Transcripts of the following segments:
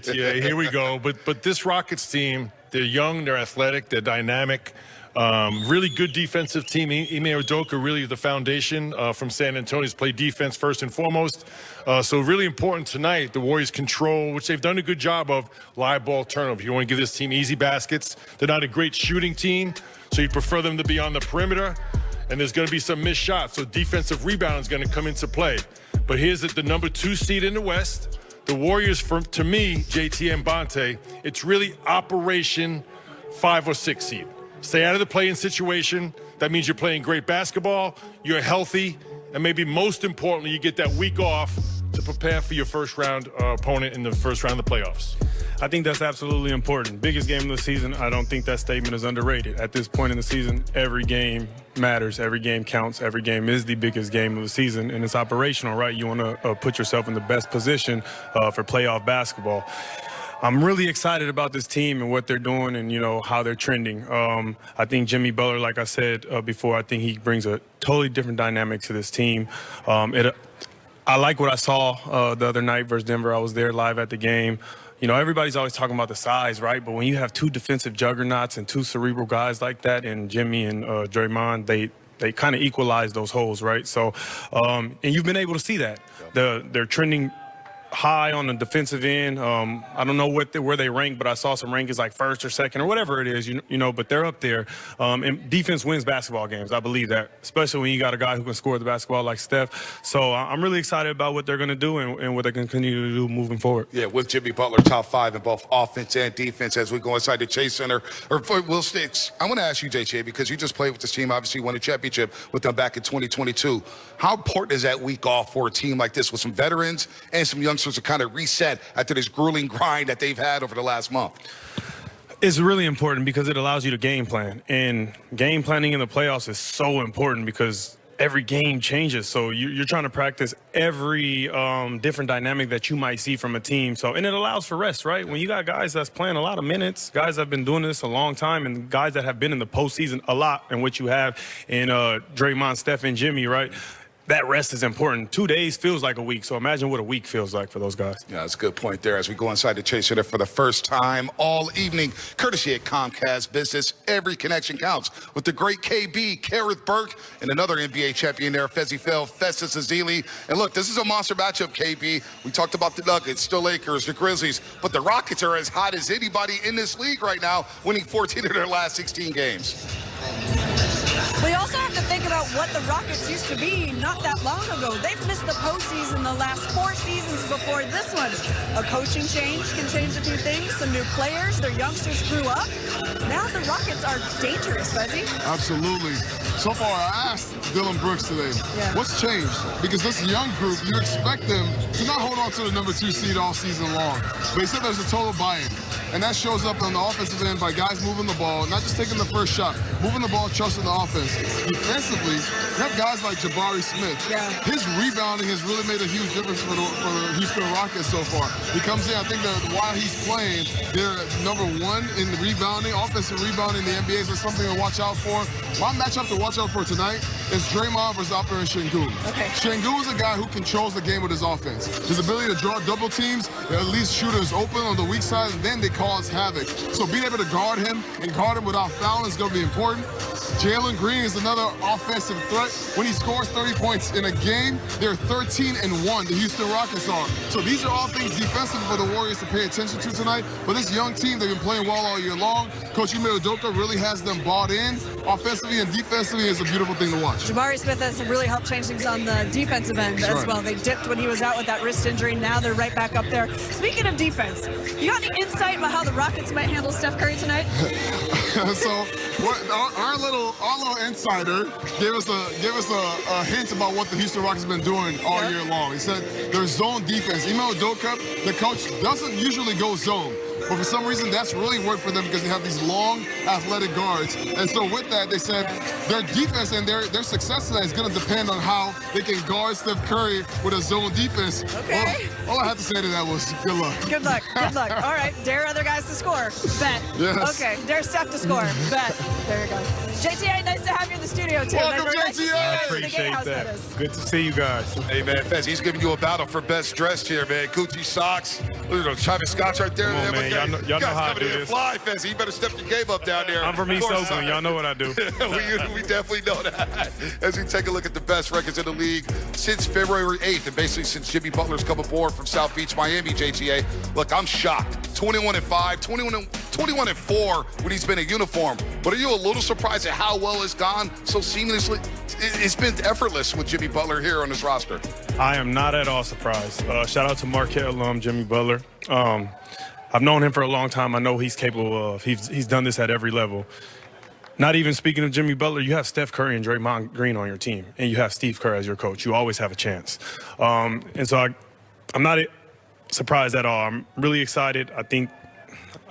Yeah, here we go. But this Rockets team, they're young, they're athletic, they're dynamic. Really good defensive team. Ime Udoka really the foundation from San Antonio's play defense first and foremost. So really important tonight, the Warriors control, which they've done a good job of, live ball turnover. You want to give this team easy baskets. They're not a great shooting team, so you prefer them to be on the perimeter. And there's going to be some missed shots, so defensive rebound is going to come into play. But here's the number 2 seed in the West. The Warriors, to me, JT and Bonte, it's really Operation 5 or 6 seed. Stay out of the play-in situation. That means you're playing great basketball, you're healthy, and maybe most importantly, you get that week off to prepare for your first-round opponent in the first round of the playoffs. I think that's absolutely important. Biggest game of the season, I don't think that statement is underrated. At this point in the season, every game matters, every game counts, every game is the biggest game of the season, and it's operational, right? You want to put yourself in the best position for playoff basketball. I'm really excited about this team and what they're doing and, how they're trending. I think Jimmy Butler, like I said before, I think he brings a totally different dynamic to this team. I like what I saw the other night versus Denver. I was there live at the game. Everybody's always talking about the size, right? But when you have 2 defensive juggernauts and 2 cerebral guys like that, and Jimmy and Draymond, they kind of equalize those holes, right? So, and you've been able to see that. They're trending high on the defensive end. I don't know where they rank, but I saw some rankings like first or second or whatever it is, but they're up there. And defense wins basketball games. I believe that, especially when you got a guy who can score the basketball like Steph. So I'm really excited about what they're going to do and what they can continue to do moving forward. Yeah, with Jimmy Butler, top 5 in both offense and defense as we go inside the Chase Center. Will Sticks, I want to ask you, JJ, because you just played with this team, obviously won a championship with them back in 2022. How important is that week off for a team like this with some veterans and some youngsters to kind of reset after this grueling grind that they've had over the last month? It's really important because it allows you to game plan. And game planning in the playoffs is so important because every game changes. So you're trying to practice every different dynamic that you might see from a team. And it allows for rest, right? When you got guys that's playing a lot of minutes, guys that have been doing this a long time, and guys that have been in the postseason a lot, and what you have in Draymond, Steph, and Jimmy, right? That rest is important. 2 days feels like a week, so imagine what a week feels like for those guys. Yeah, that's a good point there as we go inside the Chase Center for the first time all evening, courtesy at Comcast Business. Every connection counts with the great KB, Kerith Burke, and another NBA champion there, Fezzi Fell, Festus Ezeli. And look, this is a monster matchup, KB. We talked about the Nuggets, the Lakers, the Grizzlies, but the Rockets are as hot as anybody in this league right now, winning 14 of their last 16 games. We also have to think about what the Rockets used to be not that long ago. They've missed the postseason the last 4 seasons before this one. A coaching change can change a few things. Some new players, their youngsters grew up. Now the Rockets are dangerous, Fezzi. Absolutely. So far, I asked Dylan Brooks today, what's changed? Because this young group, you expect them to not hold on to the number 2 seed all season long. But he said there's a total buy-in. And that shows up on the offensive end by guys moving the ball, not just taking the first shot, moving the ball, trusting the offense. Defensively, you have guys like Jabari Smith. Yeah. His rebounding has really made a huge difference for the Houston Rockets so far. He comes in, I think that while he's playing, they're number 1 in the rebounding, offensive rebounding in the NBA, so something to watch out for. My matchup to watch out for tonight is Draymond versus Alperen Sengun. Okay. Sengun is a guy who controls the game with his offense. His ability to draw double teams, at least shooters open on the weak side, and then they cause havoc. So being able to guard him and guard him without fouling is going to be important. Jalen Green is another offensive threat. When he scores 30 points in a game, they're 13-1, the Houston Rockets are. So these are all things defensively for the Warriors to pay attention to tonight. But this young team, they've been playing well all year long. Coach Ime Udoka really has them bought in. Offensively and defensively is a beautiful thing to watch. Jabari Smith has really helped change things on the defensive end as well. They dipped when he was out with that wrist injury. Now they're right back up there. Speaking of defense, you got any insight about how the Rockets might handle Steph Curry tonight? So our little insider gave us a hint about what the Houston Rockets have been doing all year long. He said their zone defense. Ime Udoka, the coach, doesn't usually go zone. but for some reason that's really worked for them because they have these long, athletic guards. And so with that, they said their defense and their success tonight is going to depend on how they can guard Steph Curry with a zone defense. Okay. Well, all I have to say to that was good luck. Good luck. Good luck. All right. Dare other guys to score. Bet. Yes. Okay. Dare Steph to score. Bet. There you go. JTA, nice to have you in the studio, too. Welcome, nice to see you JTA. I guys in the appreciate Gatehouse that. with us. Good to see you guys. Hey, man, Fez, he's giving you a battle for best dressed here, man. Gucci socks. Look at Travis Scott's right there. Come on, man. Y'all know how I do this. Fly, Fez. You better step your game up down there. I'm from East Oakland. Y'all know what I do. we definitely know that. As we take a look at the best records in the league since February 8th, and basically since Jimmy Butler's come aboard from South Beach, Miami, JTA. Look, I'm shocked. 21-5, 21-4 when he's been in uniform. But are you a little surprised at how well it's gone so seamlessly? It's been effortless with Jimmy Butler here on this roster. I am not at all surprised. Shout out to Marquette alum Jimmy Butler. I've known him for a long time. I know he's capable of. He's done this at every level. Not even speaking of Jimmy Butler, you have Steph Curry and Draymond Green on your team, and you have Steve Kerr as your coach. You always have a chance. And so I'm not surprised at all. I'm really excited.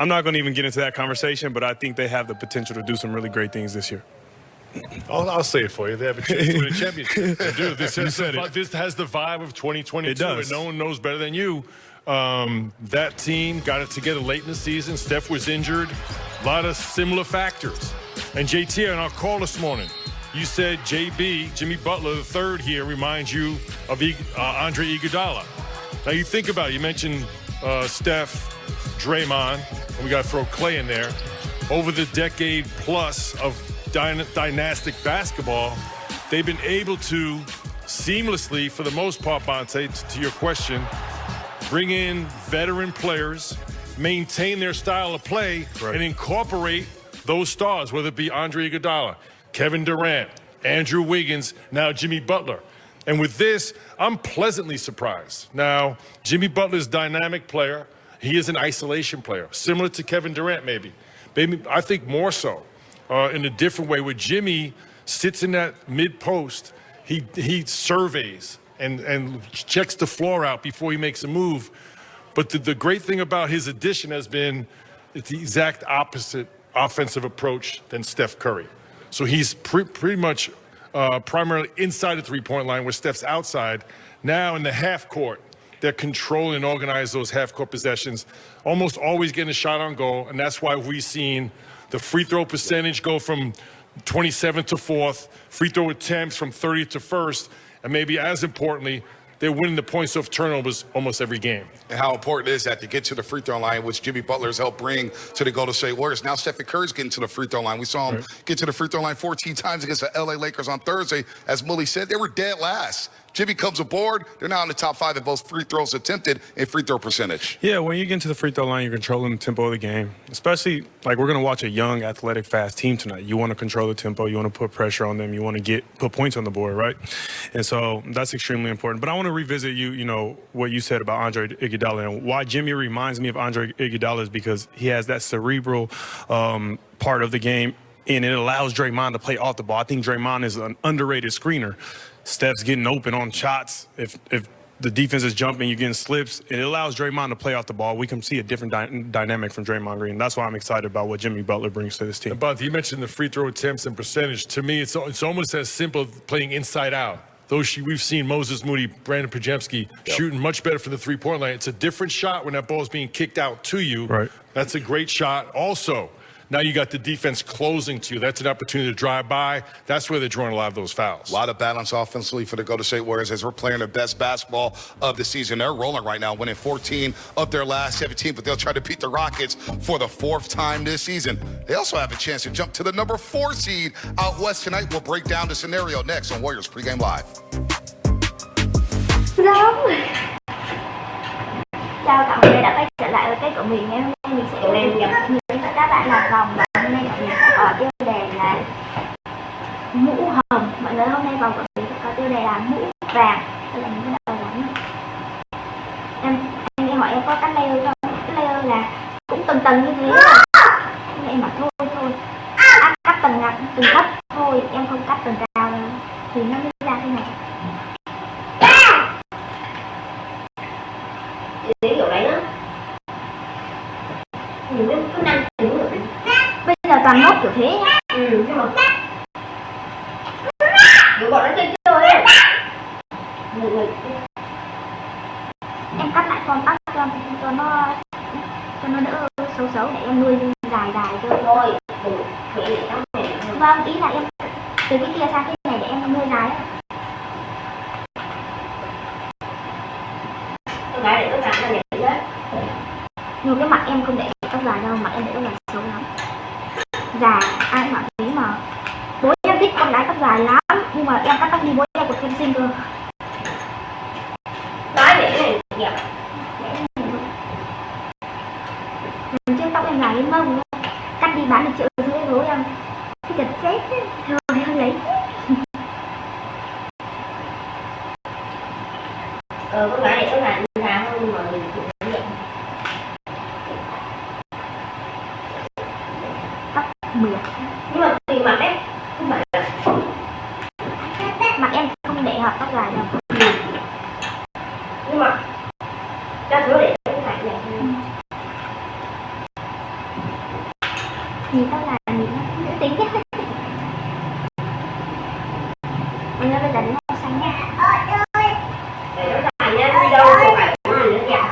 I'm not going to even get into that conversation, but I think they have the potential to do some really great things this year. I'll say it for you. They have a chance to win a championship. They do. This has the vibe of 2022, It does. and no one knows better than you. That team got it together late in the season. Steph was injured. A lot of similar factors. And JT, on our call this morning, you said Jimmy Butler, the third here, reminds you of Andre Iguodala. Now you think about it. You mentioned Steph, Draymond, and we got to throw Clay in there. Over the decade plus of dynastic basketball, they've been able to seamlessly, for the most part, Bonte, to your question, bring in veteran players, maintain their style of play, and incorporate those stars, whether it be Andre Iguodala, Kevin Durant, Andrew Wiggins, now Jimmy Butler. And with this, I'm pleasantly surprised. Now, Jimmy Butler's a dynamic player. He is an isolation player, similar to Kevin Durant maybe. Maybe I think more so in a different way, where Jimmy sits in that mid-post, he surveys and checks the floor out before he makes a move. But the great thing about his addition has been it's the exact opposite offensive approach than Steph Curry. So he's pretty much primarily inside the three-point line, where Steph's outside. Now in the half court, they're controlling and organize those half-court possessions, almost always getting a shot on goal, and that's why we've seen the free throw percentage go from 27th to 4th, free throw attempts from 30th to 1st, and maybe as importantly, they're winning the points off turnovers almost every game. And how important is that to get to the free throw line, which Jimmy Butler's helped bring to the Golden State Warriors. Now Stephen Curry's getting to the free throw line. We saw him get to the free throw line 14 times against the LA Lakers on Thursday. As Mully said, they were dead last. Jimmy comes aboard. They're now in the top 5 in both free throws attempted and free throw percentage. Yeah, when you get into the free throw line, you're controlling the tempo of the game. Especially, like, we're going to watch a young, athletic, fast team tonight. You want to control the tempo. You want to put pressure on them. You want to put points on the board, right? And so that's extremely important. But I want to revisit what you said about Andre Iguodala, and why Jimmy reminds me of Andre Iguodala is because he has that cerebral part of the game, and it allows Draymond to play off the ball. I think Draymond is an underrated screener. Steph's getting open on shots. If the defense is jumping, you're getting slips. It allows Draymond to play off the ball. We can see a different dynamic from Draymond Green. That's why I'm excited about what Jimmy Butler brings to this team. But you mentioned the free throw attempts and percentage. To me, it's almost as simple as playing inside out. We've seen Moses Moody, Brandon Pajemski shooting much better from the three-point line. It's a different shot when that ball is being kicked out to you. Right. That's a great shot. Also, now you got the defense closing to you. That's an opportunity to drive by. That's where they're drawing a lot of those fouls. A lot of balance offensively for the Golden State Warriors as we're playing their best basketball of the season. They're rolling right now, winning 14 of their last 17, but they'll try to beat the Rockets for the 4th time this season. They also have a chance to jump to the number 4 seed out west tonight. We'll break down the scenario next on Warriors Pregame Live. Chào cả mọi người đã quay trở lại với kênh của mình. Ngày hôm nay mình sẽ lên những các bạn lạc vòng, và hôm nay mình sẽ có tiêu đề là mũ hồng. Mọi người hôm nay vòng của mình sẽ có tiêu đề là mũ vàng. Đây là những cái đầu ngắn này. Anh hỏi em có cắt layer không? Cái layer là cũng tầng như thế. Nhưng em bảo thôi. Cắt tầng thấp thôi, em không cắt tầng cao đâu. Thì nó mới ra thế này. Ví dụ đấy đó. cứ năng tính rồi. Bây giờ toàn nốt kiểu thế nhá. Nhưng mà kiểu bọn nó chơi chơi ấy. Em cắt lại con tóc cho nó đỡ xấu xấu để em nuôi dài dài cho thôi. Vâng, ý là em từ cái kia sang cái này để em nuôi dài á. Con gái để tóc dài là nhảy đấy. Nhưng cái mặt em không để tóc dài đâu, mặt em để tóc dài xấu lắm. Dài, ai cũng bảo thế mà. Bố em thích con gái tóc dài lắm, nhưng mà em cắt tóc đi bố em còn thêm xinh cơ. Nói để này đẹp. Lần trước tóc em dài đến mông, cắt đi bán được 1,5 triệu bố em. Cái chật chết, thôi em lấy. Con gái để tóc dài dài hơn nhưng mà mình cũng không đẹp. Tóc mượt. Nhưng mà tùy mặt đấy, không phải là mặt em không để hợp tóc dài đâu. Nhưng mà đa số để tóc dài này. Nhìn tóc dài nhìn nó nữ tính chứ. Bây giờ đến màu xanh nha. Để nó dài nha, đi đâu không phải nhìn nó đẹp.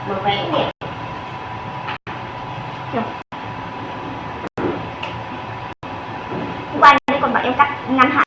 Màu vàng đẹp. Hôm qua đây còn bảo em cắt ngắn hạn